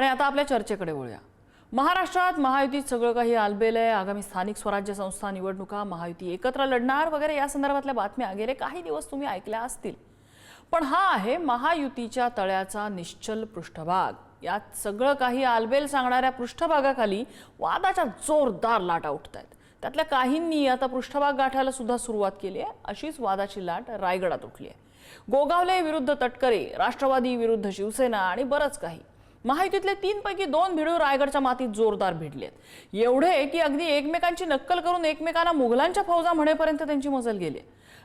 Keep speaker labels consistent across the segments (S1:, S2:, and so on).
S1: आणि आता आपल्या चर्चेकडे वळूया। महाराष्ट्रात महायुतीत सगळं काही आलबेल आहे। आगामी स्थानिक स्वराज्य संस्था निवडणुका महायुती एकत्र लढणार वगैरे या संदर्भातल्या बातम्या गेले काही दिवस तुम्ही ऐकल्या असतील। पण हा आहे महायुतीच्या तळ्याचा निश्चल पृष्ठभाग। यात सगळं काही आलबेल सांगणाऱ्या पृष्ठभागाखाली वादाच्या जोरदार लाटा उठतायत। त्यातल्या काहींनी आता पृष्ठभाग गाठायला सुद्धा सुरुवात केली आहे। अशीच वादाची लाट रायगडात उठली आहे। गोगावले विरुद्ध तटकरे, राष्ट्रवादी विरुद्ध शिवसेना आणि बरंच काही। महायुतीतले 3 पैकी 2 भिडू रायगडच्या मातीत जोरदार भिडलेत। एवढे की अगदी एकमेकांची नक्कल करून एकमेकांना मुघलांच्या फौजा म्हणेपर्यंत त्यांची मजल गेली।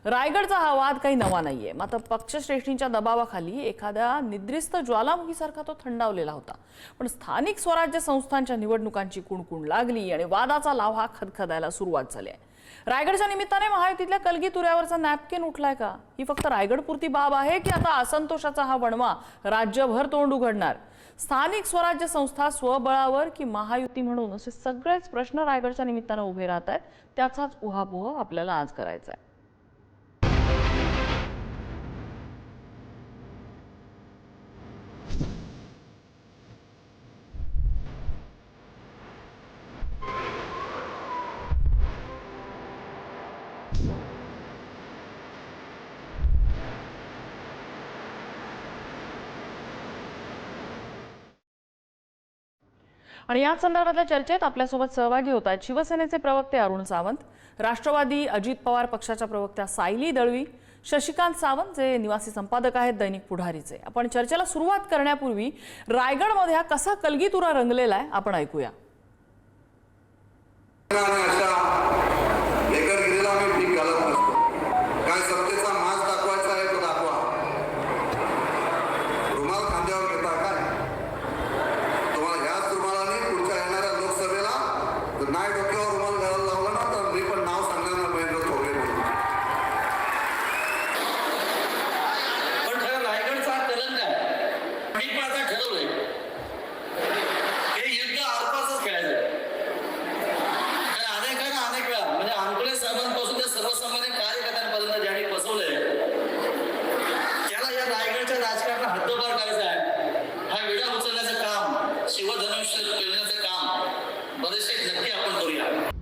S1: रायगडचा हा वाद काही नवा नाहीये, मात्र पक्षश्रेष्ठींच्या दबावाखाली एखाद्या निद्रिस्त ज्वालामुखीसारखा तो थंडावलेला होता। पण स्थानिक स्वराज्य संस्थांच्या निवडणुकांची कुणकुण लागली आणि वादाचा लाव्हा खदखदायला सुरुवात झाली आहे। रायगडच्या निमित्ताने महायुतीतल्या कलगीतुऱ्यावरचा नॅपकिन उठलाय का? ही फक्त रायगडपुरती बाब आहे की आता असंतोषाचा हा वणवा राज्यभर तोंड उघडणार? स्थानिक स्वराज्य संस्था स्वबळावर की महायुती म्हणून, असे सगळेच प्रश्न रायगडच्या निमित्ताने उभे राहत आहेत। त्याचाच उहापोह आपल्याला आज करायचा आहे। आणि या संदर्भातल्या चर्चेत आपल्यासोबत सहभागी होत आहेत शिवसेनेचे प्रवक्ते अरुण सावंत, राष्ट्रवादी अजित पवार पक्षाच्या प्रवक्त्या सायली दळवी, शशिकांत सावंत जे निवासी संपादक आहेत दैनिक पुढारीचे। आपण चर्चेला सुरुवात करण्यापूर्वी रायगडमध्ये हा कसा कलगीतुरा रंगलेला आहे आपण ऐकूया।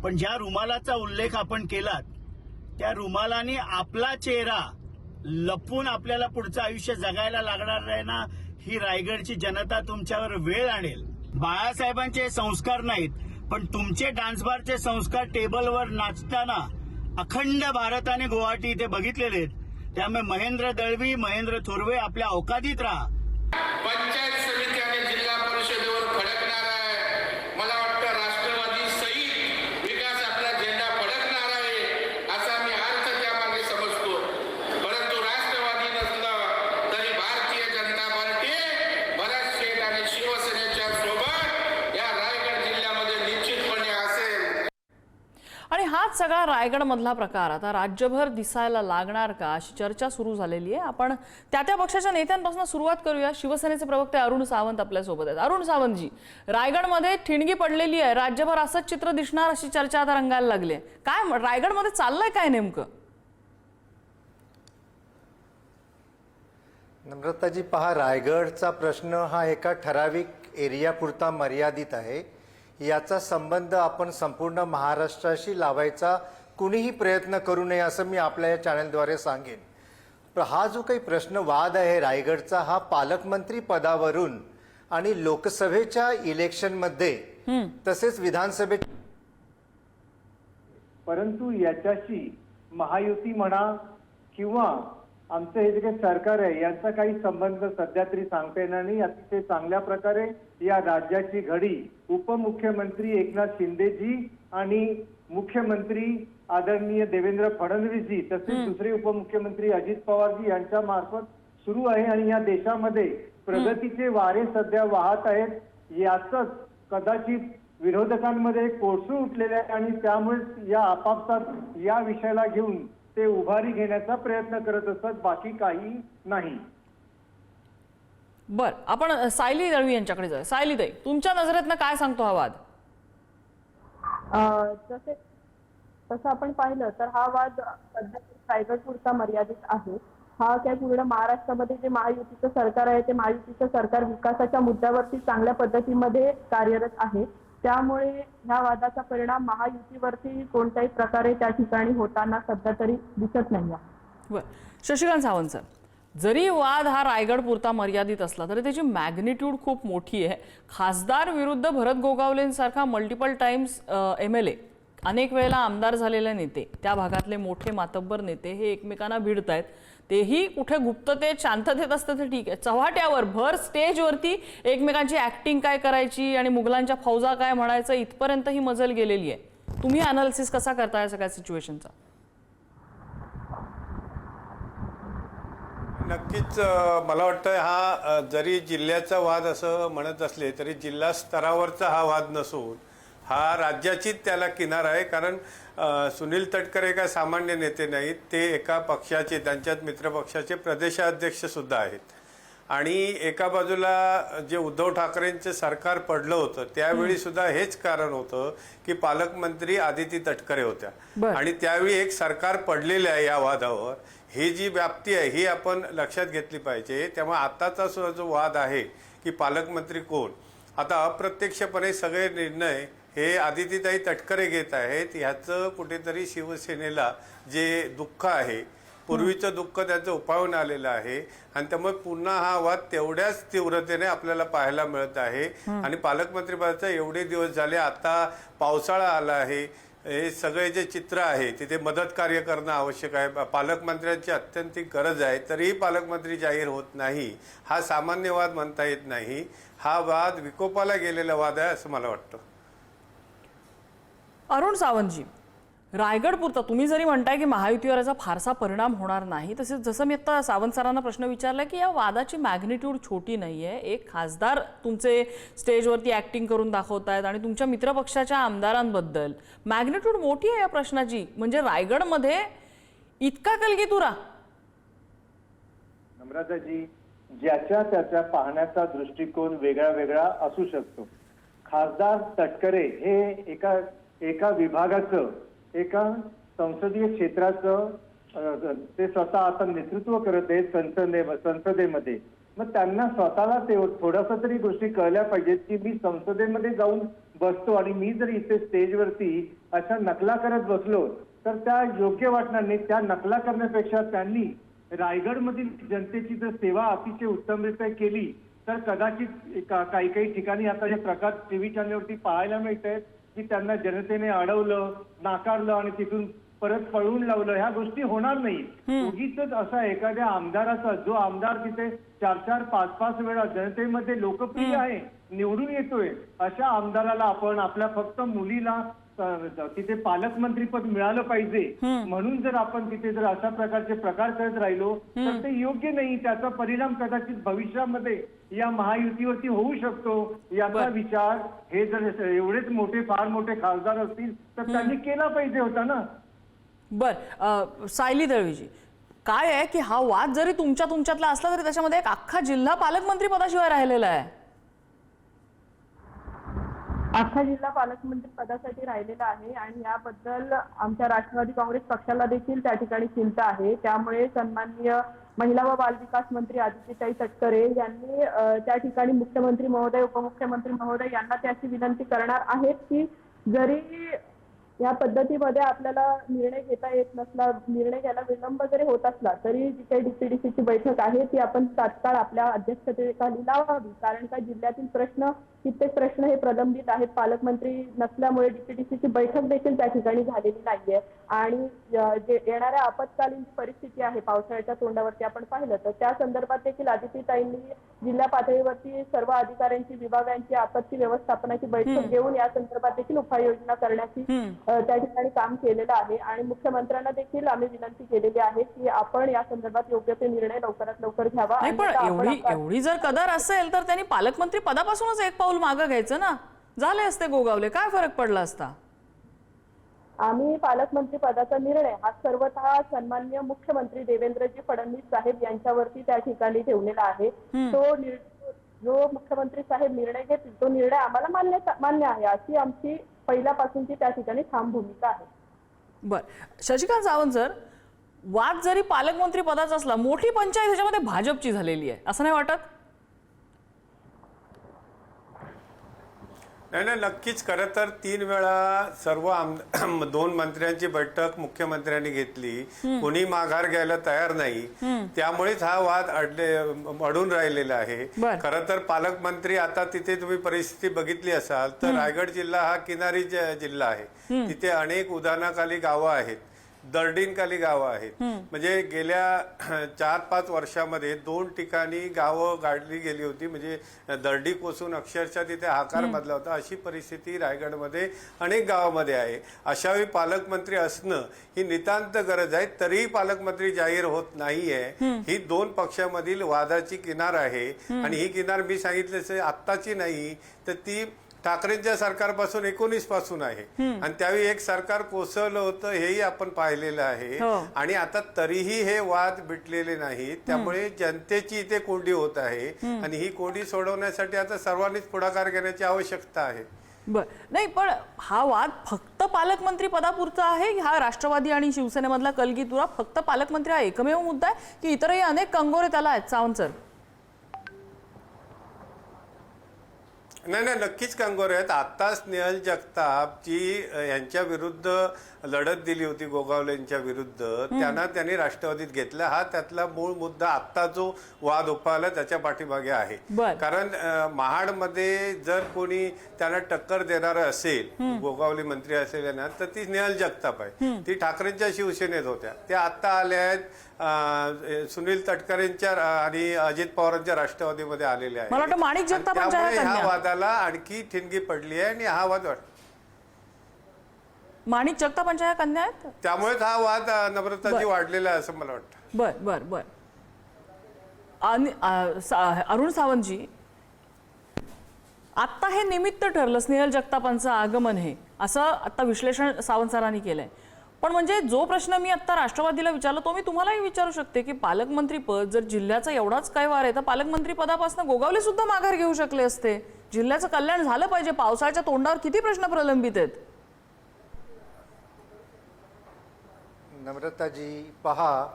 S2: पण ज्या रुमालाचा उल्लेख आपण केलात त्या रुमालाने आपला चेहरा लपवून आपल्याला पुढचं आयुष्य जगायला लागणार आहे ना, ही रायगडची जनता तुमच्यावर वेळ आणेल। बाळासाहेबांचे संस्कार नाहीत, पण तुमचे डान्स बारचे संस्कार टेबलवर नाचताना अखंड भारताने गुवाहाटी इथे बघितलेले आहेत। त्यामुळे महेंद्र दळवी, महेंद्र थोरवे आपल्या अवकाशात राहा।
S3: पंचायत समिती आणि जिल्हा परिषदेवर फडकणार आहे। मला वाटतं राष्ट्रवादी सहित विकास आपला झेंडा फडकणार आहे असा मी अर्थ त्यामागे समजतो। परंतु राष्ट्रवादी नसलं तरी भारतीय जनता पार्टी भरत शेठ आणि शिवसेनेच्या सोबत या रायगड जिल्ह्यामध्ये निश्चितपणे असेल।
S1: आणि हाच सगळा रायगडमधला प्रकार आता राज्यभर दिसायला लागणार का, अशी चर्चा सुरू झालेली आहे। आपण त्या पक्षाच्या नेत्यांपासून सुरुवात करूया। शिवसेनेचे प्रवक्ते अरुण सावंत आपल्या सोबत आहेत। अरुण सावंतजी, रायगडमध्ये ठिणगी पडलेली आहे, राज्यभर असंच चित्र दिसणार अशी चर्चा आता रंगायला लागली आहे। काय रायगडमध्ये चाललंय काय नेमकं?
S4: नम्रताजी, पहा, रायगडचा प्रश्न हा एका ठराविक एरियापुरता मर्यादित आहे। याचा संबंध आपण संपूर्ण महाराष्ट्राशी लावायचा कुणीही प्रयत्न करू नये असं मी आपल्या या चॅनलद्वारे सांगेन। पण हा जो काही प्रश्न वाद आहे रायगडचा, हा पालकमंत्री पदावरून आणि लोकसभेच्या इलेक्शनमध्ये तसेच विधानसभे,
S5: परंतु याच्याशी महायुती म्हणा किंवा आमचं हे जे काही सरकार आहे यांचा काही संबंध सध्या तरी सांगता येणार नाही। अतिशय चांगल्या प्रकारे या राज्याची घडी उपमुख्यमंत्री एकनाथ शिंदेजी आणि मुख्यमंत्री आदरणीय देवेंद्र फडणवीसजी तसेच दुसरे उपमुख्यमंत्री अजित पवारजी यांच्या मार्फत सुरू आहे। आणि या देशामध्ये प्रगतीचे वारे सध्या वाहत आहेत। याचंच कदाचित विरोधकांमध्ये कोळसू उठलेले आहे आणि त्यामुळे या आपापसात या विषयाला घेऊन ते उभारी घेण्याचा प्रयत्न करत असतात, बाकी काही नाही।
S1: बर, आपण सायली दळवी यांच्याकडे जाऊया। सायली ताई, तुमच्या नजरेतनं काय सांगतो हा वाद?
S6: तसं आपण पाहिलं तर हा वाद सध्या रायगडपुरता मर्यादित आहे। हा काय पूर्ण महाराष्ट्रामध्ये जे महायुतीचं सरकार आहे ते महायुतीचं सरकार विकासाच्या मुद्द्यावरती चांगल्या पद्धतीमध्ये कार्यरत आहे. त्यामुळे ह्या वादाचा परिणाम महायुतीवरती कोणत्याही प्रकारे त्या ठिकाणी होताना सध्या तरी दिसत नाही.
S1: बरं, शशिकांत सावंत सर, जरी वाद हा रायगड पुरता मर्यादित असला तरी त्याची मॅग्निट्यूड खूप मोठी आहे. खासदार विरुद्ध भरत गोगावलेंसारखा मल्टिपल टाइम्स MLA, अनेक वेळेला आमदार झालेले नेते, त्या भागातले मोठे मातब्बर नेते हे एकमेकांना भिडतायत. तेही कुठे गुप्ततेत शांततेत असतं तर ठीक आहे, चव्हाट्यावर भर स्टेजवरती एकमेकांची ऍक्टिंग काय करायची आणि मुघलांच्या फौजा काय म्हणायचं इथपर्यंत ही मजल गेलेली आहे. तुम्ही अनालिसिस कसा करताय या सगळ्या सिच्युएशनचा?
S7: नक्कीच मला वाटतं हा जरी जिल्ह्याचा वाद असं म्हणत असले तरी जिल्हा स्तरावरचा हा वाद नसून हा राज्याचीच त्याला किनार आहे. कारण सुनील तटकरे काय सामान्य नेते नाहीत, ते एका पक्षाचे, त्यांच्यात मित्रपक्षाचे प्रदेशाध्यक्ष सुद्धा आहेत. आणि एका बाजूला जे उद्धव ठाकरेंचं सरकार पडलं होतं त्यावेळी सुद्धा हेच कारण होतं की पालकमंत्री आदिती तटकरे होत्या आणि त्यावेळी एक सरकार पडलेलं आहे या वादावर. ही जी व्याप्ती आहे ही आपण लक्षात घेतली पाहिजे. त्यामुळे आताचा जो वाद आहे की पालकमंत्री कोण, आता अप्रत्यक्षपणे सगळे निर्णय हे आदितीताई तटकरे घेत आहेत. ह्याचं कुठेतरी शिवसेनेला जे दुःख आहे, पूर्वीचं दुःख त्याचं उफाळून आलेलं आहे आणि त्यामुळे पुन्हा हा वाद तेवढ्याच तीव्रतेने आपल्याला पाहायला मिळत आहे. आणि पालकमंत्रीपदाचे एवढे दिवस झाले, आता पावसाळा आला आहे, हे सगळे जे चित्र आहे तिथे मदत कार्य करणं आवश्यक आहे. पालकमंत्र्यांची अत्यंत गरज आहे, तरीही पालकमंत्री जाहीर होत नाही. हा सामान्य वाद म्हणता येत नाही, हा वाद विकोपाला गेलेला वाद आहे असं मला वाटतं.
S1: अरुण सावंतजी, रायगड पुरता तुम्ही जरी म्हणताय की महायुतीवर याचा फारसा परिणाम होणार नाही, तसेच जसं मी आता सावंत सरांना प्रश्न विचारला की या वादाची मॅग्निट्यूड छोटी नाहीये. एक खासदार तुमचे स्टेजवरती ऍक्टिंग करून दाखवतायत आणि तुमच्या मित्रपक्षाच्या आमदारांबद्दल मॅग्निट्यूड मोठी आहे या प्रश्नाची. म्हणजे रायगडमध्ये इतका कलगीतुरा?
S5: नम्रताजी, ज्याच्या त्याच्या पाहण्याचा दृष्टिकोन वेगळा वेगळा असू शकतो. खासदार तटकरे हे एका विभागाचं, एका संसदीय क्षेत्राचं ते स्वतः आता नेतृत्व करत आहेत संसदेमध्ये. मग त्यांना स्वतःला ते थोडासा तरी गोष्टी कळल्या पाहिजेत की मी संसदेमध्ये जाऊन बसतो आणि मी जर इथे स्टेजवरती अशा नकला करत बसलो तर त्या योग्य वाटणार नाही. त्या नकला करण्यापेक्षा त्यांनी रायगडमधील जनतेची जर सेवा अतिशय उत्तमरित्या केली तर कदाचित काही काही ठिकाणी आता हे प्रकार टीव्ही चॅनलवरती पाहायला मिळत आहेत की त्यांना जनतेने अडवलं, नाकारलं आणि तिथून परत पळवून लावलं. ह्या गोष्टी होणार नाही. उगीच असा एखाद्या आमदाराचा, जो आमदार तिथे 4-4, 5-5 वेळा जनतेमध्ये लोकप्रिय आहे, निवडून येतोय, अशा आमदाराला आपण आपल्या फक्त मुलीला तिथे पालकमंत्रीपद मिळालं पाहिजे म्हणून जर आपण तिथे जर अशा प्रकारचे प्रकार करत राहिलो तर ते योग्य नाही. त्याचा परिणाम कदाचित भविष्यामध्ये या महायुतीवरती होऊ शकतो. याचा विचार हे जर एवढेच मोठे, फार मोठे खासदार असतील तर त्यांनी केला पाहिजे होता ना.
S1: बर, सायली दळवीजी, काय आहे की हा वाद जरी तुमच्यातला असला तरी त्याच्यामध्ये एक अख्खा जिल्हा पालकमंत्री पदाशिवाय राहिलेला आहे.
S6: अख्खा जिल्हा पालकमंत्री पदासाठी राहिलेला आहे आणि याबद्दल आमच्या राष्ट्रवादी काँग्रेस पक्षाला देखील त्या ठिकाणी चिंता आहे. त्यामुळे सन्माननीय महिला व बालविकास मंत्री आदित्यताई तटकरे यांनी त्या ठिकाणी मुख्यमंत्री महोदय, उपमुख्यमंत्री महोदय यांना त्याची विनंती करणार आहेत की जरी या पद्धतीमध्ये आपल्याला निर्णय घेता येत नसला, निर्णय घ्यायला विलंब जरी होत असला तरी जी काही DPDCची बैठक आहे ती आपण तात्काळ आपल्या अध्यक्षतेखाली लावावी. कारण का जिल्ह्यातील कित्येक प्रश्न हे प्रलंबित आहेत. पालकमंत्री नसल्यामुळे DPDCची बैठक देखील त्या ठिकाणी झालेली नाहीये आणि जे येणाऱ्या आपत्कालीन परिस्थिती आहे पावसाळ्याच्या तोंडावरती आपण पाहिलं तर त्या संदर्भात देखील आदित्यताईंनी जिल्हा पातळीवरती सर्व अधिकाऱ्यांची, विभागांची आपत्ती व्यवस्थापनाची बैठक घेऊन या संदर्भात देखील उपाययोजना करण्याची त्या ठिकाणी काम केलेलं आहे आणि मुख्यमंत्र्यांना देखील आम्ही विनंती केलेली आहे की आपण या संदर्भात योग्य ते निर्णय लवकरात लवकर घ्यावा.
S1: पण एवढी जर कदर असेल तर त्यांनी पालकमंत्री पदापासूनच एक पाऊल मागे घ्यायचं ना. झाले असते गोगावले, काय फरक पडला असता?
S6: आम्ही पालकमंत्री पदाचा निर्णय हा सर्वतः सन्माननीय मुख्यमंत्री देवेंद्रजी फडणवीस साहेब यांच्यावरती त्या ठिकाणी ठेवलेला आहे. जो मुख्यमंत्री साहेब निर्णय घेतील तो निर्णय आम्हाला मान्य आहे अशी आमची पहिल्यापासूनची त्या ठिकाणी ठाम भूमिका आहे.
S1: बर, शशिकांत सावंत सर, वाद जरी पालकमंत्री पदाचा असला, मोठी पंचायत ह्याच्यामध्ये भाजपची झालेली आहे, असं नाही वाटत?
S7: नाही, नक्कीच. खरं तर 3 वेळा सर्व 2 मंत्र्यांची बैठक मुख्यमंत्र्यांनी घेतली, कोणी माघार घ्यायला तयार नाही, त्यामुळेच हा वाद अडून राहिलेला आहे. खरं तर पालकमंत्री, आता तिथे तुम्ही परिस्थिती बघितली असाल तर रायगड जिल्हा हा किनारी जिल्हा आहे, तिथे अनेक उधाणाखाली गावं आहेत, दर्डींखाली गावं आहेत. म्हणजे गेल्या 4-5 वर्षामध्ये 2 ठिकाणी गावं गाडली गेली होती, म्हणजे दर्डी कोसून अक्षरशः तिथे हाकार बदला होता. अशी परिस्थिती रायगडमध्ये अनेक गावामध्ये आहे. अशावेळी पालकमंत्री असणं ही नितांत गरज आहे. तरीही पालकमंत्री जाहीर होत नाहीये. ही 2 पक्षामधील वादाची किनार आहे आणि ही किनार मी सांगितलं आत्ताची नाही, तर ती ठाकरेंच्या सरकारपासून 19 पासून आहे आणि त्यावेळी एक सरकार कोसळलं होतं, हेही आपण पाहिलेलं आहे. आणि आता तरीही हे वाद मिटलेले नाहीत. त्यामुळे जनतेची इथे कोंडी होत आहे आणि ही कोंडी सोडवण्यासाठी आता सर्वांनीच पुढाकार घेण्याची आवश्यकता आहे.
S1: नाही, पण हा वाद फक्त पालकमंत्री पदापुरता आहे? हा राष्ट्रवादी आणि शिवसेनेमधला कलगीतुरा फक्त पालकमंत्री हा एकमेव मुद्दा आहे की इतरही अनेक कंगोरे त्याला आहेत? सावंत सर.
S7: नाही, नक्कीच कंगोरे आहेत. आत्ताच स्नेहल जगताप जी यांच्या विरुद्ध लढत दिली होती, गोगावलेंच्या विरुद्ध, त्यांनी राष्ट्रवादीत घेतला. हा त्यातला मूळ मुद्दा. आत्ता जो वाद उफाळला त्याच्या पाठीमागे आहे. कारण महाडमध्ये जर कोणी त्यांना टक्कर देणार असेल, गोगावले मंत्री असेल ना, तर ती स्नेहल जगताप आहे. ती ठाकरेंच्या शिवसेनेत होत्या, त्या आत्ता आल्या आहेत सुनील तटकरेंच्या आणि अजित पवारांच्या राष्ट्रवादीमध्ये आलेले आहेत.
S1: मला वाटतं माणिक जगतापांच्या
S7: ह्या वादाला आणखी ठिणगी पडली आहे आणि हा वाद
S1: माणिक जगतापांच्या ह्या कन्या आहेत,
S7: त्यामुळेच हा वाद नम्रताजी वाढलेला आहे असं मला वाटतं.
S1: बर. आणि अरुण सावंतजी, आता हे निमित्त ठरलं स्नेहल जगतापांचं आगमन, हे असं आता विश्लेषण सावंत सरांनी केलंय. पण म्हणजे जो प्रश्न मी आता राष्ट्रवादीला विचारला तो मी तुम्हालाही विचारू शकते की पालकमंत्री पद जर जिल्ह्याचा एवढाच काय वार आहे तर पालकमंत्री पदापासून गोगावले सुद्धा माघार घेऊ शकले असते. जिल्ह्याचं कल्याण झालं पाहिजे. पावसाळ्याच्या तोंडावर किती प्रश्न प्रलंबित आहेत.
S4: नम्रताजी, पहा,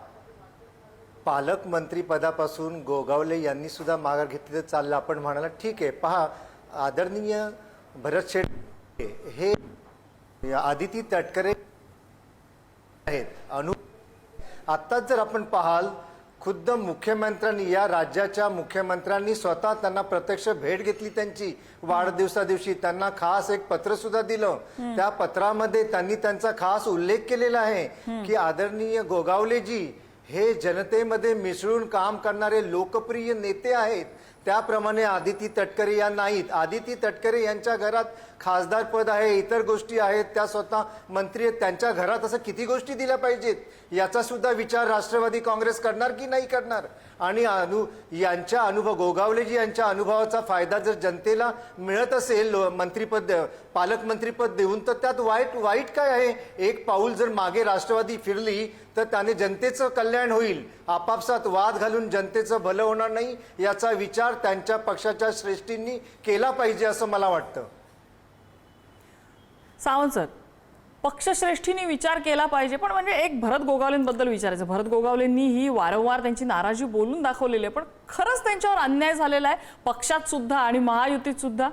S4: पालकमंत्री पदापासून गोगावले यांनी सुद्धा माघार घेतली तर चाललं, आपण म्हणाला ठीक आहे. पहा, आदरणीय भरत शेट्टी हे आदिती तटकरे आहेत. आत्ताच जर आपण पाहाल, खुद्द मुख्यमंत्र्यांनी, या राज्याच्या मुख्यमंत्र्यांनी स्वतः त्यांना प्रत्यक्ष भेट घेतली, त्यांची वाढदिवसा दिवशी त्यांना खास एक पत्र सुद्धा दिलं. त्या पत्रामध्ये त्यांनी त्यांचा खास उल्लेख केलेला आहे की आदरणीय गोगावलेजी हे जनतेमध्ये मिसळून काम करणारे लोकप्रिय नेते आहेत. त्याप्रमाणे आदिती तटकरे या नाहीत. आदिती तटकरे यांच्या घरात खासदार पद आहे, इतर गोष्टी आहेत, त्या स्वतः मंत्री आहेत. त्यांच्या घरात असं किती गोष्टी दिल्या पाहिजेत याचा सुद्धा विचार राष्ट्रवादी काँग्रेस करणार की नाही करणार. आणि यांच्या अनुभव, गोगावलेजी यांच्या अनुभवाचा फायदा जर जनतेला मिळत असेल मंत्रीपद, पालकमंत्रीपद देऊन, तर त्यात वाईट काय आहे. एक पाऊल जर मागे राष्ट्रवादी फिरली तर त्याने जनतेचं कल्याण होईल. आपापसात वाद घालून जनतेचं भलं होणार नाही, याचा विचार त्यांच्या पक्षाच्या श्रेष्ठींनी केला पाहिजे असं मला वाटतं.
S1: सावंत सर, पक्षश्रेष्ठींनी विचार केला पाहिजे, पण म्हणजे एक भरत गोगावलेंबद्दल विचारायचं. भरत गोगावलेंनी ही वारंवार त्यांची नाराजी बोलून दाखवलेली आहे, पण खरंच त्यांच्यावर अन्याय झालेला आहे पक्षात सुद्धा आणि महायुतीत सुद्धा?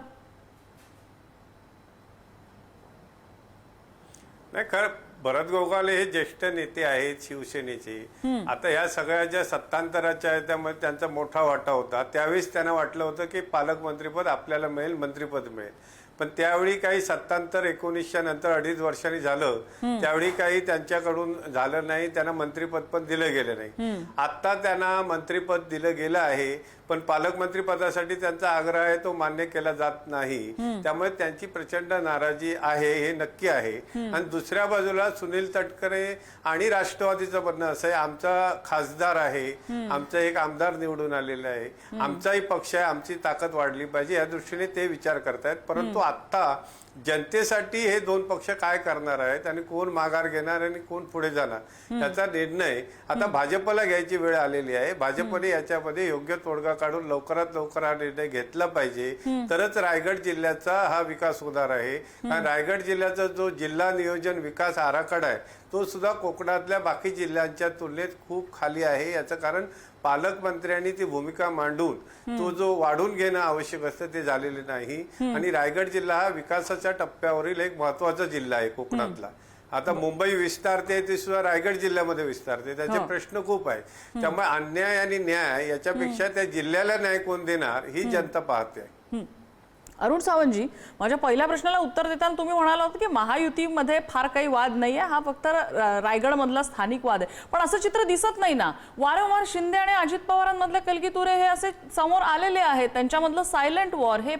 S7: नाही, खरं भरत गोगावले हे ज्येष्ठ नेते आहेत शिवसेनेचे. आता ह्या सगळ्या ज्या सत्तांतराच्या आहेत त्यामुळे त्यांचा मोठा वाटा होता. त्यावेळेस त्यांना वाटलं होतं की पालकमंत्रीपद आपल्याला मिळेल, मंत्रीपद मिळेल. पण त्यावेळी काही सत्तांतर 1900 नंतर 2.5 वर्षांनी झालं, त्यावेळी काही त्यांच्याकडून झालं नाही, त्यांना मंत्रीपद पण दिलं गेलं नाही. आता त्यांना मंत्रीपद दिलं गेलं आहे, पण पालकमंत्री पदासाठी त्यांचा आग्रह आहे तो मान्य केला जात नाही. त्यामुळे त्यांची प्रचंड नाराजी आहे, हे नक्की आहे. आणि दुसऱ्या बाजूला सुनील तटकरे आणि राष्ट्रवादीचं म्हणणं असं आहे, आमचा खासदार आहे, आमचा एक आमदार निवडून आलेला आहे, आमचाही पक्ष आहे, आमची ताकद वाढली पाहिजे, या दृष्टीने ते विचार करतायत. परंतु आता जनतेसाठी हे दोन पक्ष काय करणार आहेत आणि कोण माघार घेणार आणि कोण पुढे जाणार याचा निर्णय आता भाजपला घ्यायची वेळ आलेली आहे. भाजपने याच्यामध्ये योग्य तोडगा काढून लवकरात लवकर हा निर्णय घेतला पाहिजे, तरच रायगड जिल्ह्याचा हा विकास होणार आहे. कारण रायगड जिल्ह्याचा जो जिल्हा नियोजन विकास आराखडा आहे तो सुद्धा कोकणातल्या बाकी जिल्ह्यांच्या तुलनेत खूप खाली आहे. याचं कारण पालकमंत्र्यांनी ती भूमिका मांडून तो जो वाढून घेणं आवश्यक असतं ते झालेले नाही. आणि रायगड जिल्हा हा विकासाच्या टप्प्यावरील एक महत्वाचा जिल्हा आहे कोकणातला. आता मुंबई विस्तारते ते सुद्धा रायगड जिल्ह्यामध्ये विस्तारते, त्याचे प्रश्न खूप आहे. त्यामुळे अन्याय आणि न्याय याच्यापेक्षा त्या जिल्ह्याला न्याय कोण देणार ही जनता पाहते.
S1: अरुण सावंतजी, माझ्या पहिल्या प्रश्नाला उत्तर देताना तुम्ही म्हणाला होता की महायुतीमध्ये फार काही वाद नाहीये, हा फक्त रायगडमधला स्थानिक वाद आहे. पण असं चित्र दिसत नाही ना. वारंवार शिंदे आणि अजित पवारांमधले कलगीतुरे हे असे समोर आलेले आहेत. त्यांच्यामधलं सायलेंट वॉर हे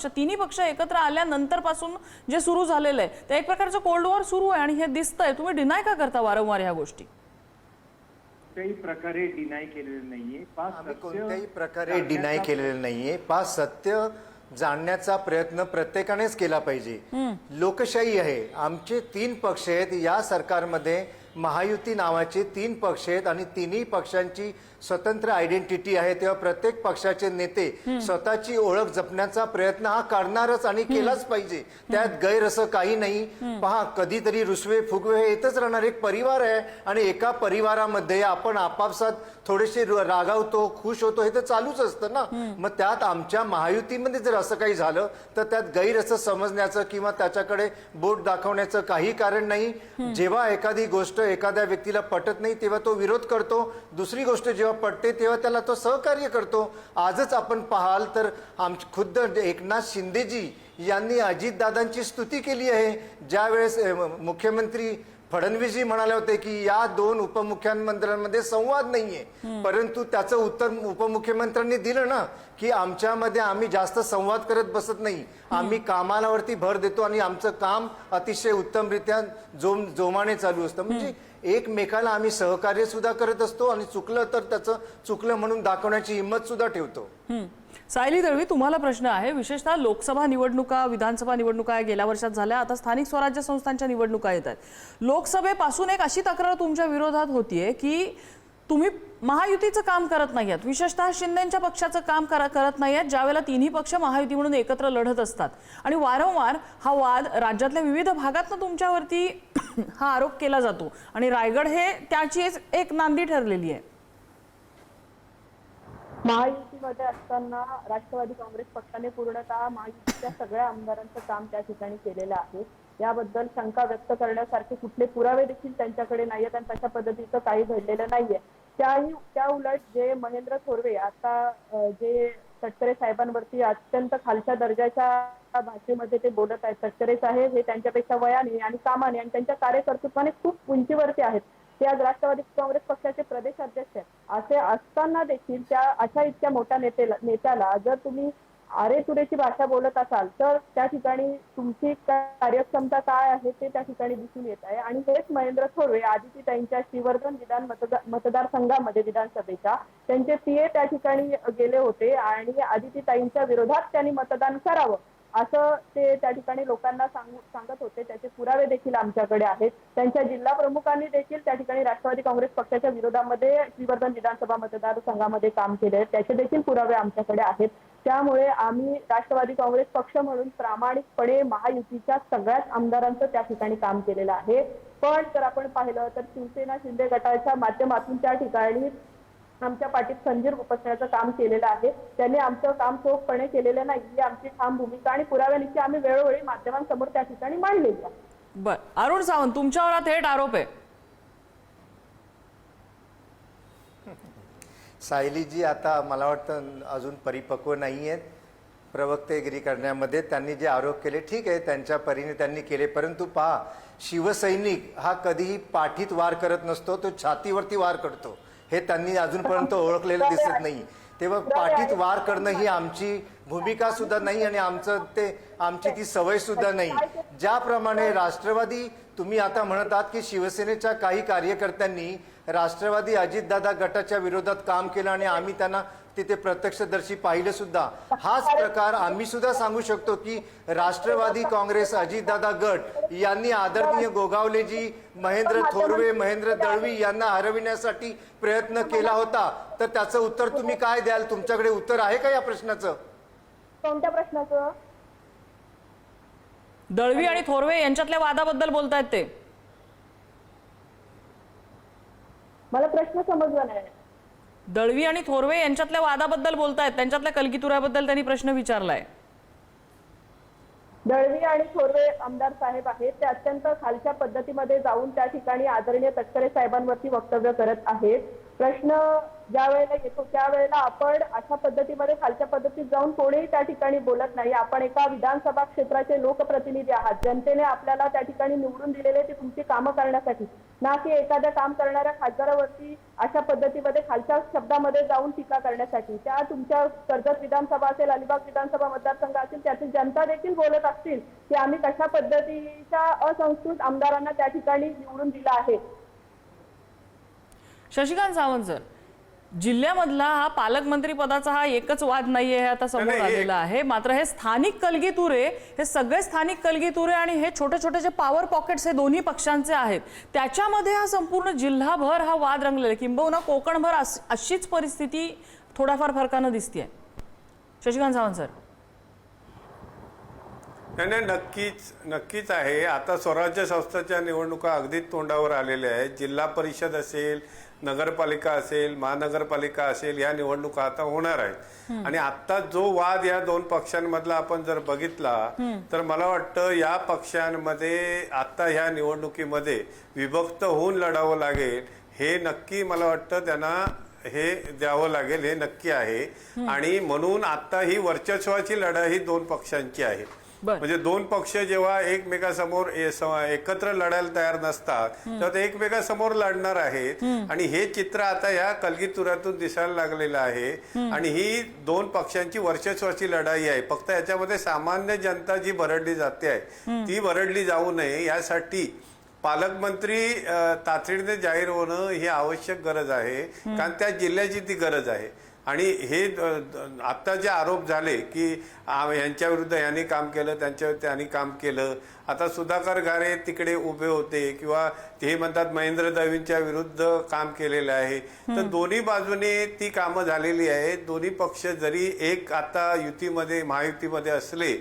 S1: तिन्ही पक्ष एकत्र आल्यानंतर पासून जे सुरू झालेलं आहे ते एक प्रकारचं कोल्ड वॉर सुरू आहे आणि हे दिसतंय. तुम्ही डिनाय का करता वारंवार ह्या गोष्टी?
S5: कोणत्याही प्रकारे डिनाय केलेलं नाहीये.
S4: कोणत्याही प्रकारे डिनाय केलेलं नाहीये. पाच सत्य जाणण्याचा प्रयत्न प्रत्येकानेच केला पाहिजे. लोकशाही आहे. आमचे 3 पक्ष आहेत या सरकारमध्ये. महायुती नावाचे 3 पक्ष आहेत आणि तिन्ही पक्षांची स्वतंत्र आयडेंटिटी आहे. तेव्हा प्रत्येक पक्षाचे नेते स्वतःची ओळख जपण्याचा प्रयत्न हा करणारच आणि केलाच पाहिजे. त्यात गैर असं काही नाही. पहा, कधीतरी रुसवे फुगवे हे येतच राहणार. एक परिवार आहे आणि एका परिवारामध्ये आपण आपापसात थोडेसे रागावतो, खुश होतो, हे तर चालूच असतं ना. मग त्यात आमच्या महायुतीमध्ये जर असं काही झालं तर त्यात गैर असं समजण्याचं किंवा त्याच्याकडे बोट दाखवण्याचं काही कारण नाही. जेव्हा एखादी गोष्ट एखाद्या व्यक्तीला पटत नाही तेव्हा तो विरोध करतो. दुसरी गोष्ट जेव्हा पटते तेव्हा त्याला तो सहकार्य करतो. आजच आपण पाहाल तर खुद्द एकनाथ शिंदेजी यांनी अजितदादांची स्तुती केली आहे. ज्यावेळेस मुख्यमंत्री फडणवीसजी म्हणाले होते की या 2 उपमुख्यमंत्र्यांमध्ये संवाद नाहीये, परंतु त्याचं उत्तर उपमुख्यमंत्र्यांनी दिलं ना की आमच्यामध्ये आम्ही जास्त संवाद करत बसत नाही, आम्ही कामावरती भर देतो आणि आमचं काम अतिशय उत्तमरित्या जोमाने चालू असतं. म्हणजे एकमेकाला आम्ही सहकार्य सुद्धा करत असतो आणि चुकलं तर त्याचं चुकलं म्हणून दाखवण्याची हिंमत सुद्धा ठेवतो.
S1: सायली दळवी, तुम्हाला प्रश्न आहे. विशेषतः लोकसभा निवडणुका, विधानसभा निवडणुका गेल्या वर्षात झाल्या, आता स्थानिक स्वराज्य संस्थांच्या निवडणुका येत आहेत. लोकसभेपासून एक अशी तक्रार तुमच्या विरोधात होतीये की तुम्ही महायुतीचं काम करत नाही आहात, विशेषतः शिंदेच्या पक्षाचं काम करत नाही आहात, ज्यावेळेला तिन्ही पक्ष महायुती म्हणून एकत्र लढत असतात. आणि वारंवार हा वाद राज्यातल्या विविध भागातनं तुमच्यावरती हा आरोप केला जातो आणि रायगड हे त्याची एक नांदी ठरलेली आहे.
S6: महायुतीमध्ये असताना राष्ट्रवादी काँग्रेस पक्षाने पूर्णतः महायुतीच्या सगळ्या आमदारांचं काम त्या ठिकाणी केलेलं आहे. याबद्दल शंका व्यक्त करण्यासारखे कुठले पुरावे देखील त्यांच्याकडे नाहीयेत आणि तशा पद्धतीचं काही घडलेलं नाहीये. त्या उलट जे महेंद्र थोरवे आता जे तटकरे साहेबांवरती अत्यंत खालच्या दर्जाच्या भाषेमध्ये ते बोलत आहेत. तटकरे साहेब हे त्यांच्यापेक्षा वयाने आणि कामाने आणि त्यांच्या कार्यकर्तृत्वाने खूप उंचीवरती आहेत. ते आज राष्ट्रवादी काँग्रेस पक्षाचे प्रदेश अध्यक्ष आहेत. असे असताना देखील त्या अशा इतक्या मोठ्या नेत्याला जर तुम्ही आरे तुरेची भाषा बोलत असाल तर त्या ठिकाणी तुमची कार्यक्षमता काय आहे ते त्या ठिकाणी दिसून येत आहे. आणि हेच महेंद्र थोरवे आदितीताईंच्या श्रीवर्धन मतदारसंघामध्ये विधानसभेच्या त्यांचे पीए त्या ठिकाणी गेले होते आणि आदितीताईंच्या विरोधात त्यांनी मतदान करावं असं ते त्या ठिकाणी लोकांना सांगत होते. त्याचे पुरावे देखील आमच्याकडे आहेत. त्यांच्या जिल्हा प्रमुखांनी देखील त्या ठिकाणी राष्ट्रवादी काँग्रेस पक्षाच्या विरोधामध्ये श्रीवर्धन विधानसभा मतदारसंघामध्ये काम केले, त्याचे देखील पुरावे आमच्याकडे आहेत. त्यामुळे आम्ही राष्ट्रवादी काँग्रेस पक्ष म्हणून प्रामाणिकपणे महायुतीच्या सगळ्याच आमदारांचं त्या ठिकाणी काम केलेलं आहे. पण जर आपण पाहिलं तर शिवसेना शिंदे गटाच्या माध्यमातून त्या ठिकाणी आमच्या पाठीत खंजीर उपसण्याचं काम केलेलं आहे. त्यांनी आमचं काम चोखपणे केलेलं नाही ही आमची ठाम भूमिका आणि पुराव्यानिशी आम्ही वेळोवेळी माध्यमांसमोर त्या ठिकाणी मांडलेली आहे.
S1: बर, अरुण सावंत, तुमच्यावर हा थेट आरोप आहे.
S4: सायलीजी आता मला वाटतं अजून परिपक्व नाही आहेत प्रवक्तेगिरी करण्यामध्ये. त्यांनी जे आरोप केले ठीक आहे, त्यांच्या परीने त्यांनी केले, परंतु पहा, शिवसैनिक हा कधीही पाठीत वार करत नसतो, तो छातीवरती वार करतो. हे त्यांनी अजूनपर्यंत ओळखलेलं दिसत नाही. तेव्हा पाठीत वार करणं ही आमची भूमिका सुद्धा नाही आणि आमची ती सवय सुद्धा नाही. ज्याप्रमाणे राष्ट्रवादी, तुम्ही आता म्हणत आहात की शिवसेनेच्या काही कार्यकर्त्यांनी राष्ट्रवादी अजितदादा गटाच्या विरोधात काम केलं आणि आम्ही त्यांना तिथे प्रत्यक्षदर्शी पाहिलं सुद्धा, हाच प्रकार आम्ही सुद्धा सांगू शकतो की राष्ट्रवादी काँग्रेस अजितदादा गट यांनी आदरणीय गोगावलेजी, महेंद्र थोरवे, महेंद्र दळवी यांना हरविण्यासाठी प्रयत्न केला होता. तर त्याचं उत्तर तुम्ही काय द्याल? तुमच्याकडे उत्तर आहे का या प्रश्नाचं?
S6: कोणत्या प्रश्नाचं?
S1: दळवी आणि थोरवे यांच्यातल्या वादाबद्दल बोलतायत ते.
S6: मला प्रश्न समजला नाही.
S1: दळवी आणि थोरवे यांच्यातल्या वादाबद्दल बोलतायत, त्यांच्यातल्या कलगीतुऱ्याबद्दल त्यांनी प्रश्न विचारलाय.
S6: दळवी आणि थोरवे आमदार साहेब आहेत, ते अत्यंत खालच्या पद्धतीमध्ये जाऊन त्या ठिकाणी आदरणीय तटकरे साहेबांवरती वक्तव्य करत आहेत. प्रश्न ज्या वेळेला येतो त्यावेळेला आपण अशा पद्धतीमध्ये खालच्या पद्धतीत जाऊन कोणीही त्या ठिकाणी बोलत नाही. आपण एका विधानसभा क्षेत्राचे लोकप्रतिनिधी आहात. जनतेने आपल्याला त्या ठिकाणी निवडून दिलेले ते तुमची कामं करण्यासाठी, ना की एखाद्या काम करणाऱ्या खासदारावरती अशा पद्धतीमध्ये खालच्या शब्दामध्ये जाऊन टीका करण्यासाठी. त्या तुमच्या कर्जत विधानसभा असेल, अलिबाग विधानसभा मतदारसंघ असेल, त्यातील जनता देखील बोलत असतील की आम्ही कशा पद्धतीच्या असंस्कृत आमदारांना त्या ठिकाणी निवडून दिलं आहे.
S1: शशिकांत सावंत सर, जिल्ह्यामधला हा पालकमंत्री पदाचा हा एकच वाद नाहीये, हे आता समोर आलेला आहे. मात्र हे स्थानिक कलगीतुरे, हे सगळे स्थानिक कलगीतुरे आणि हे छोटे छोटे जे पॉवर पॉकेट्स हे दोन्ही पक्षांचे आहेत, त्याच्यामध्ये हा संपूर्ण जिल्हाभर हा वाद रंगलेला, किंबहुना कोकणभर अशीच परिस्थिती थोड्याफार फरकानं दिसतेय. शशिकांत सावंत सर.
S7: नाही, नक्कीच आहे. आता स्वराज्य संस्थाच्या निवडणुका अगदी तोंडावर आलेल्या आहेत. जिल्हा परिषद असेल, नगरपालिका असेल, महानगरपालिका असेल, या निवडणुका आता होणार आहेत. आणि आता जो वाद या दोन पक्षांमधला आपण जर बघितला तर मला वाटतं या पक्षांमध्ये आता ह्या निवडणुकीमध्ये विभक्त होऊन लढावं लागेल, हे नक्की मला वाटतं त्यांना हे द्यावं लागेल, हे नक्की आहे. आणि म्हणून आता ही वर्चस्वाची लढाई ही दोन पक्षांची आहे. म्हणजे दोन पक्ष जेव्हा एकमेकासमोर एकत्र लढायला तयार नसतात तेव्हा ते एकमेकासमोर लढणार आहेत. आणि हे चित्र आता या कलगीतुऱ्यातून दिसायला लागलेलं आहे. आणि ही दोन पक्षांची वर्चस्वाची लढाई आहे. फक्त याच्यामध्ये सामान्य जनता जी भरडली जाते आहे ती भरडली जाऊ नये यासाठी पालकमंत्री तातडीने जाहीर होणं ही आवश्यक गरज आहे. कारण त्या जिल्ह्याची ती गरज आहे. आणि हे आता जे आरोप झाले की यांच्या विरुद्ध यांनी काम केलं, त्यांच्या त्यांनी काम केलं, आता सुधाकर घारे तिकडे उभे होते किंवा ते म्हणतात महेंद्र दळवींच्या विरुद्ध काम केलेलं आहे. तर दोन्ही बाजूने ती कामं झालेली आहेत. दोन्ही पक्ष जरी एक आता युतीमध्ये, महायुतीमध्ये असले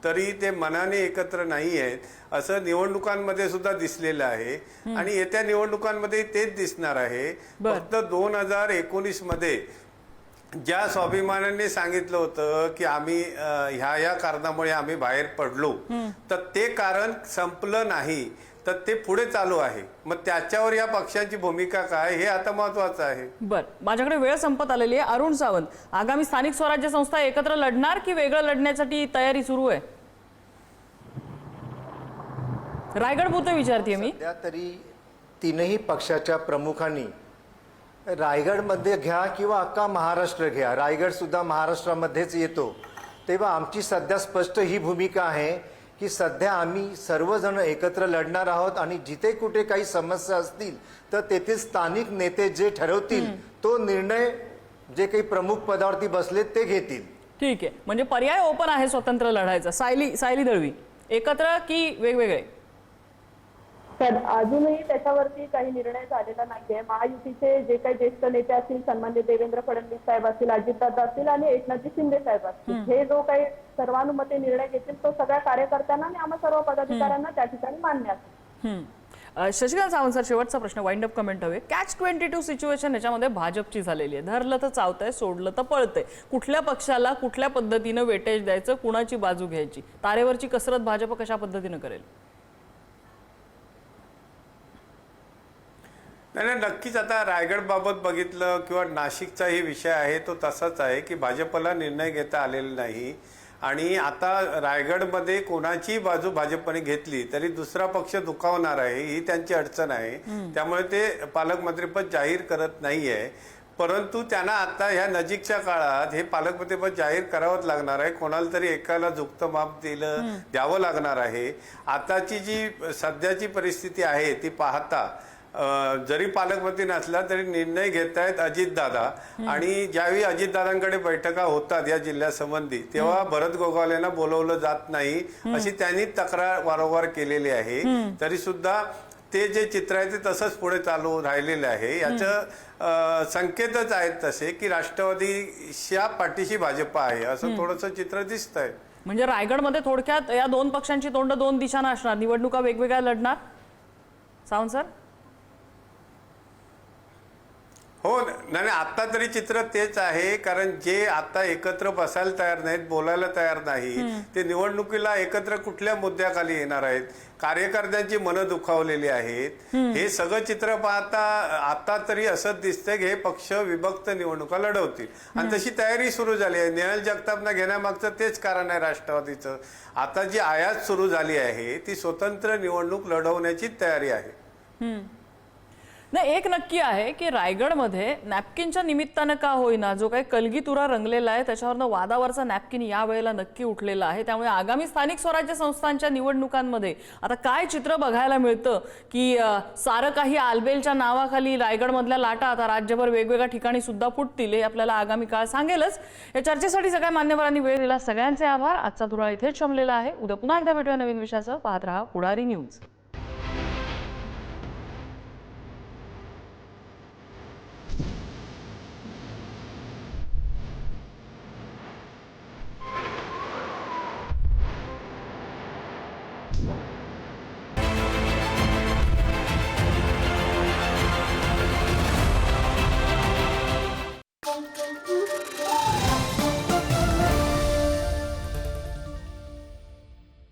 S7: तरी ते मनाने एकत्र नाही आहेत, असं निवडणुकांमध्ये सुद्धा दिसलेलं आहे. आणि येत्या निवडणुकांमध्ये तेच दिसणार आहे. फक्त 2019 मध्ये ज्या स्वाभिमानाने सांगितलं होतं की आम्ही ह्या कारणामुळे आम्ही बाहेर पडलो, तर ते कारण संपलं नाही, तर ते पुढे चालू आहे. मग त्याच्यावर या पक्षांची भूमिका काय हे आता महत्वाचं आहे.
S1: बर, माझ्याकडे वेळ संपत आलेली आहे. अरुण सावंत, आगामी स्थानिक स्वराज्य संस्था एकत्र लढणार की वेगळं लढण्यासाठी तयारी सुरू आहे? रायगड पुरते विचारते मी.
S4: सध्या तरी तीनही पक्षाच्या प्रमुखांनी रायगडमध्ये घ्या किंवा अख्खा महाराष्ट्र घ्या, रायगड सुद्धा महाराष्ट्रामध्येच येतो, तेव्हा आमची सध्या स्पष्ट ही भूमिका आहे की सध्या आम्ही सर्वजण एकत्र लढणार आहोत. आणि जिथे कुठे काही समस्या असतील तर तेथील स्थानिक नेते जे ठरवतील तो निर्णय जे काही प्रमुख पदावरती बसले ते घेतील.
S1: ठीक आहे, म्हणजे पर्याय ओपन आहे स्वतंत्र लढायचा. सायली दळवी, एकत्र की वेगवेगळे?
S6: तर अजूनही त्याच्यावरती काही निर्णय झालेला नाहीये. महायुतीचे जे काही ज्येष्ठ नेते असतील, सन्माननीय देवेंद्र फडणवीस साहेब असतील, अजितदादा असतील आणि एकनाथजी शिंदे साहेब असतील, हे जो काही सर्वानुमते निर्णय घेतील तो सगळ्या कार्यकर्त्यांना आणि आम्हा सर्व पदाधिकाऱ्यांना त्या ठिकाणी मान्य असेल.
S1: शशिकांत सावंत सर, शेवटचा प्रश्न, वाइंड अप कमेंट हवे. Catch-22 सिच्युएशन याच्यामध्ये भाजपची झालेली आहे. धरलं तर चावतंय, सोडलं तर पळतंय. कुठल्या पक्षाला कुठल्या पद्धतीनं वेटेज द्यायचं, कुणाची बाजू घ्यायची, तारेवरची कसरत भाजप कशा पद्धतीनं करेल?
S7: नाही, नक्कीच. आता रायगड बाबत बघितलं किंवा नाशिकचाही विषय आहे तो तसाच आहे की भाजपला निर्णय घेता आलेला नाही. आणि आता रायगडमध्ये कोणाची बाजू भाजपने घेतली तरी दुसरा पक्ष दुखावणार आहे, ही त्यांची अडचण आहे. त्यामुळे ते पालकमंत्रीपद जाहीर करत नाहीये. परंतु त्यांना आता ह्या नजीकच्या काळात हे पालकमंत्रीपद जाहीर करावंच लागणार आहे. कोणाला तरी एकाला झुकतं माप द्यावं लागणार आहे. आताची जी सध्याची परिस्थिती आहे ती पाहता जरी पालकमंत्री नसला तरी निर्णय घेतायत अजितदादा. आणि ज्यावेळी अजितदादांकडे बैठका होतात या जिल्ह्यासंबंधी तेव्हा भरत गोगावलेंना बोलवलं जात नाही अशी त्यांनी तक्रार वारंवार केलेली आहे. तरी सुद्धा ते जे चित्र आहे ते तसंच पुढे चालू राहिलेलं आहे. याचं संकेतच आहेत तसे की राष्ट्रवादीच्या पाठीशी भाजप आहे असं थोडंसं चित्र दिसतंय.
S1: म्हणजे रायगडमध्ये थोडक्यात या दोन पक्षांची तोंड दोन दिशांना असणार, निवडणुका वेगवेगळ्या लढणार. सावंत सर?
S7: हो नाही, आता तरी चित्र तेच आहे. कारण जे आता एकत्र बसायला तयार नाहीत, बोलायला तयार नाही, ते निवडणुकीला एकत्र कुठल्या मुद्द्याखाली येणार आहेत. कार्यकर्त्यांची मनं दुखावलेली आहेत. हे सगळं चित्र पाहता आता तरी असं दिसतंय की हे पक्ष विभक्त निवडणुका लढवतील आणि तशी तयारी सुरू झाली आहे. नेहल जगतापना घेण्यामागचं तेच कारण आहे राष्ट्रवादीचं. आता जी आयात सुरू झाली आहे ती स्वतंत्र निवडणूक लढवण्याची तयारी आहे.
S1: नाही, एक नक्की आहे की रायगडमध्ये नॅपकिनच्या निमित्तानं का होईना जो काही कलगीतुरा रंगलेला आहे त्याच्यावरनं वादावरचा नॅपकिन यावेळेला नक्की उठलेला आहे. त्यामुळे आगामी स्थानिक स्वराज्य संस्थांच्या निवडणुकांमध्ये आता काय चित्र बघायला मिळतं की सारं काही आलबेलच्या नावाखाली रायगडमधल्या लाटा आता राज्यभर वेगवेगळ्या ठिकाणी सुद्धा फुटतील हे आपल्याला आगामी काळ सांगेलच. या चर्चेसाठी सगळ्या मान्यवरांनी वेळ दिला, सगळ्यांचे आभार. आजचा धुरा इथेच जमलेला आहे. उद्या पुन्हा एकदा भेटूया नवीन विषयासह. पाहत रहा पुढारी न्यूज.